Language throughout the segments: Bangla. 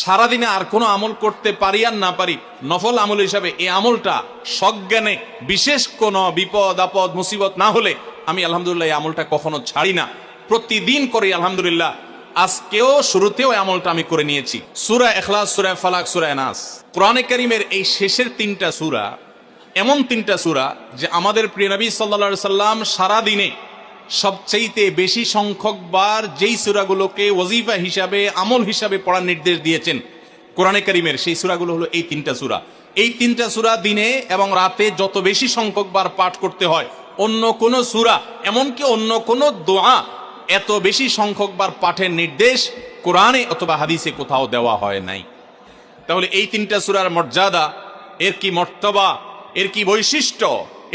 সারাদিনে আর কোনো আমল করতে পারি আর না পারি, নফল আমল হিসাবে এই আমলটা সজ্ঞানে বিশেষ কোনো বিপদ আপদ মুসিবত না হলে আমি আলহামদুলিল্লাহ এই আমলটা কখনো ছাড়ি না, প্রতিদিন করি আলহামদুলিল্লাহ। আজকেও শুরুতেও এই আমলটা আমি করে নিয়েছি। সূরা ইখলাস, সূরা ফালাক, সূরা নাস, কোরআনে কারীমের এই শেষের তিনটা সূরা এমন তিনটা সূরা যে আমাদের প্রিয় নবী সাল্লাল্লাহু আলাইহি সাল্লাম সারাদিনে সবচাইতে বেশি সংখ্যক বার যেই সূরাগুলোকে ওয়াজিফা হিসাবে আমল হিসাবে পড়ার নির্দেশ দিয়েছেন কোরআনে কারীমের, সেই সূরাগুলো হলো এই তিনটা সূরা। এই তিনটা সূরা দিনে এবং রাতে যত বেশি সংখ্যক বার পাঠ করতে হয়, অন্য কোন সূরা এমনকি অন্য কোন দোয়া এত বেশি সংখ্যক বার পাঠের নির্দেশ কোরআনে অথবা হাদিসে কোথাও দেওয়া হয় নাই। তাহলে এই তিনটা সূরার মর্যাদা, এর কি মর্তবা, এর কি বৈশিষ্ট্য,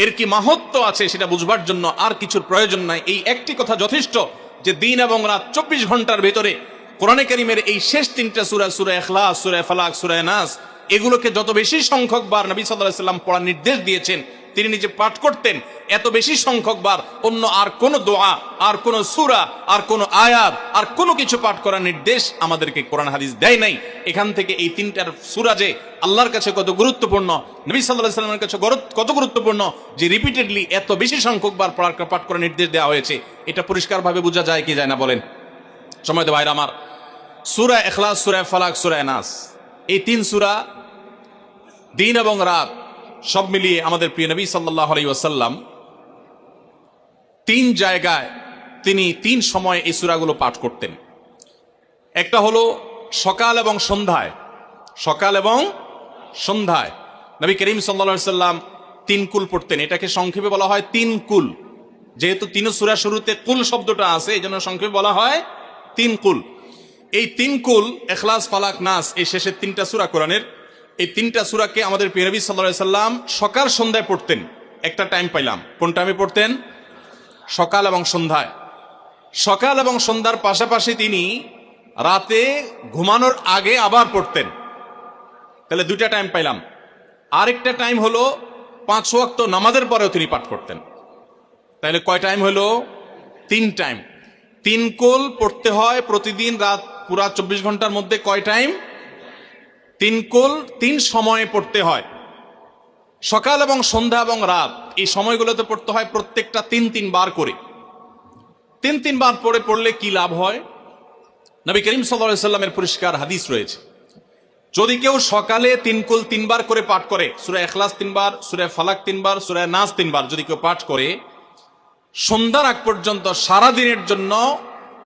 এর কি মাহাত্ম্য আছে সেটা বুঝবার জন্য আর কিছুর প্রয়োজন নাই। এই একটি কথা যথেষ্ট যে দিন এবং রাত 24 ঘন্টার ভেতরে কোরআনে কারীমের এই শেষ তিনটা সূরা, সূরা ইখলাস, সূরা ফালাক, সূরা নাস, এগুলোকে যত বেশি সংখ্যক বার নবী সাল্লাল্লাহু আলাইহি সাল্লাম পড়ার নির্দেশ দিয়েছেন, তিনি নিজে পাঠ করতেন, এত বেশি সংখ্যক বার অন্য আর কোন দোয়া, আর কোন সূরা, আর কোন আয়াত, আর কোনো কিছু পাঠ করার নির্দেশ আমাদেরকে কোরআন হাদিস দেয় নাই। এখান থেকে এই তিনটার সূরা যে আল্লাহর কাছে কত গুরুত্বপূর্ণ, নবী সাল্লাল্লাহু আলাইহি সাল্লামের কাছে কত গুরুত্বপূর্ণ যে রিপিটেডলি এত বেশি সংখ্যক বার পাঠ করার নির্দেশ দেওয়া হয়েছে, এটা পরিষ্কারভাবে বোঝা যায় কি যায় না বলেন? সময়ত ভাইরা আমার, সূরা ইখলাস, সূরা ফালাক, সূরা নাস, এই তিন সূরা দিন এবং রাত সব মিলিয়ে আমাদের প্রিয় নবী সাল্লাল্লাহু আলাইহি ওয়াসাল্লাম তিন জায়গায় তিনি তিন সময় এই সূরাগুলো পাঠ করতেন। একটা হলো সকাল এবং সন্ধ্যায়। সকাল এবং সন্ধ্যায় নবী করিম সাল্লাল্লাহু আলাইহি ওয়াসাল্লাম তিন কুল পড়তেন। এটাকে সংক্ষেপে বলা হয় তিন কুল। যেহেতু তিন সূরা শুরুতে কুল শব্দটা আছে, এই জন্য সংক্ষেপে বলা হয় তিন কুল। এই তিন কুল ইখলাস, ফালাক, নাস, এই শেষের তিনটা সূরা কোরআনের, এই তিনটা সূরাকে আমাদের প্রিয় নবী সাল্লাল্লাহু আলাইহি সাল্লাম সকাল সন্ধ্যায় পড়তেন। একটা টাইম পাইলাম, কোন টাইমে পড়তেন? সকাল এবং সন্ধ্যায়। সকাল এবং সন্ধ্যার পাশাপাশি তিনি রাতে ঘুমানোর আগে আবার পড়তেন। তাহলে দুইটা টাইম পাইলাম। আরেকটা টাইম হলো 5 ওয়াক্ত নামাজের পরেও তিনি পাঠ করতেন। তাহলে কয় টাইম হলো? 3 টাইম। 3 কুল পড়তে হয় প্রতিদিন রাত পুরা 24 ঘন্টার মধ্যে। কয় টাইম? 3 কুল 3 সময়ে পড়তে হয়। সকাল এবং সন্ধ্যা এবং রাত এই সময়গুলোতে পড়তে হয় প্রত্যেকটা 3 বার করে। 3 বার পড়লে কি লাভ হয়? নবী করিম সাল্লাল্লাহু আলাইহি সাল্লামের পরিষ্কার হাদিস রয়েছে, যদি কেউ সকালে 3 কুল 3 বার করে পাঠ করে, সূরা ইখলাস 3 বার, সূরা ফালাক 3 বার, সূরা নাস 3 বার যদি কেউ পাঠ করে, সন্ধ্যার আগ পর্যন্ত সারা দিনের জন্য